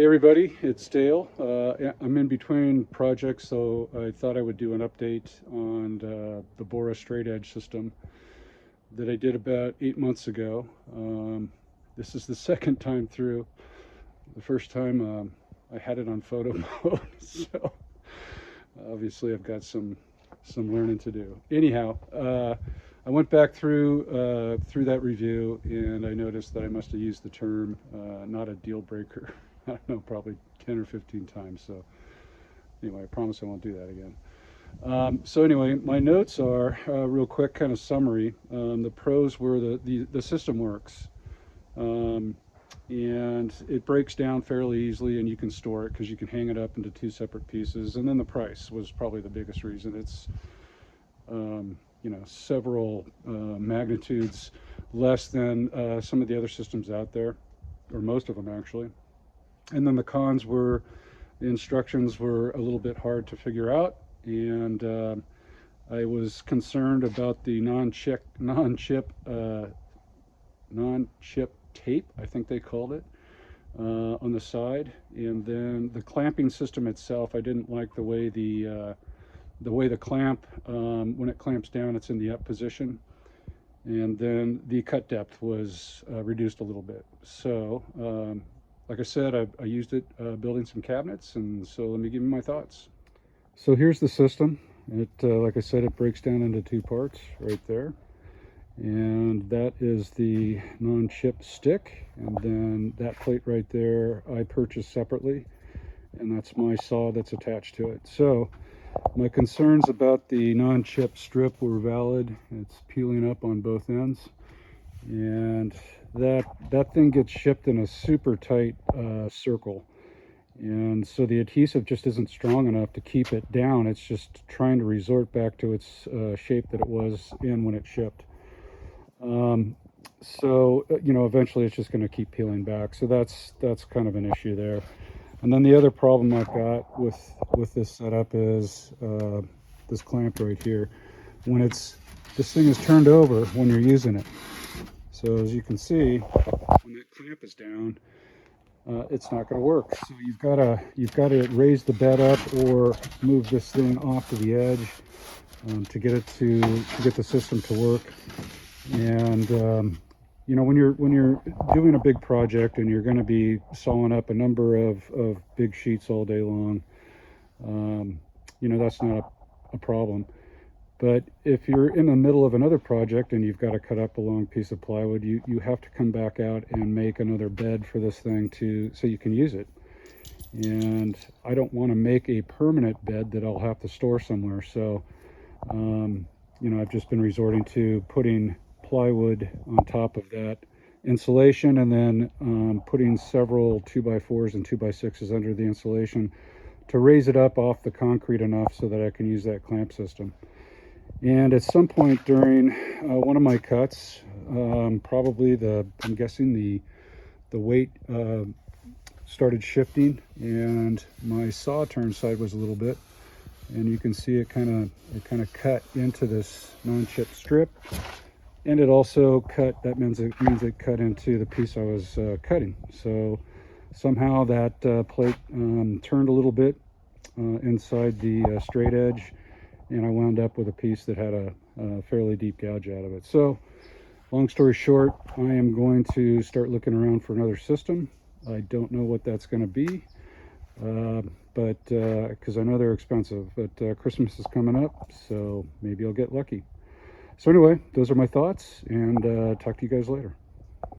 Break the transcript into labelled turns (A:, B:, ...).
A: Hey everybody, it's Dale. I'm in between projects, so I thought I would do an update on the Bora straight edge system that I did about 8 months ago. This is the second time through. The first time I had it on photo mode, so obviously I've got some learning to do. Anyhow, I went back through that review, and I noticed that I must have used the term not a deal breaker. I don't know, probably 10 or 15 times. So anyway, I promise I won't do that again. So anyway, my notes are real quick, kind of summary. The pros were the system works, and it breaks down fairly easily, and you can store it because you can hang it up into two separate pieces. And then the price was probably the biggest reason. It's several magnitudes less than some of the other systems out there, or most of them actually. And then the cons were the instructions were a little bit hard to figure out, and I was concerned about the non-chip tape, I think they called it, on the side. And then the clamping system itself, I didn't like the way the clamp, when it clamps down, it's in the up position. And then the cut depth was reduced a little bit. So like I said, I used it building some cabinets, and so let me give you my thoughts. So here's the system. It, like I said, it breaks down into two parts right there. And that is the non-chip stick. And then that plate right there I purchased separately. And that's my saw that's attached to it. So my concerns about the non-chip strip were valid. It's peeling up on both ends. And that thing gets shipped in a super tight circle, and so the adhesive just isn't strong enough to keep it down. It's just trying to resort back to its shape that it was in when it shipped. So eventually it's just going to keep peeling back. So that's kind of an issue there. And then the other problem I've got with this setup is this clamp right here. When this thing is turned over when you're using it. So as you can see, when that clamp is down, it's not going to work. So you've got to raise the bed up or move this thing off to the edge to get the system to work. And when you're doing a big project and you're going to be sawing up a number of big sheets all day long, that's not a problem. But if you're in the middle of another project and you've got to cut up a long piece of plywood, you have to come back out and make another bed for this thing so you can use it. And I don't want to make a permanent bed that I'll have to store somewhere. So, I've just been resorting to putting plywood on top of that insulation, and then putting several 2x4s and 2x6s under the insulation to raise it up off the concrete enough so that I can use that clamp system. And at some point during one of my cuts, probably I'm guessing the weight started shifting, and my saw turn side was a little bit, and you can see it kind of cut into this non-chip strip, and it also cut. That means it cut into the piece I was cutting. So somehow that plate turned a little bit inside the straight edge, and I wound up with a piece that had a fairly deep gouge out of it. So long story short, I am going to start looking around for another system. I don't know what that's going to be, but because I know they're expensive, but Christmas is coming up, so maybe I'll get lucky. So anyway, those are my thoughts, and talk to you guys later.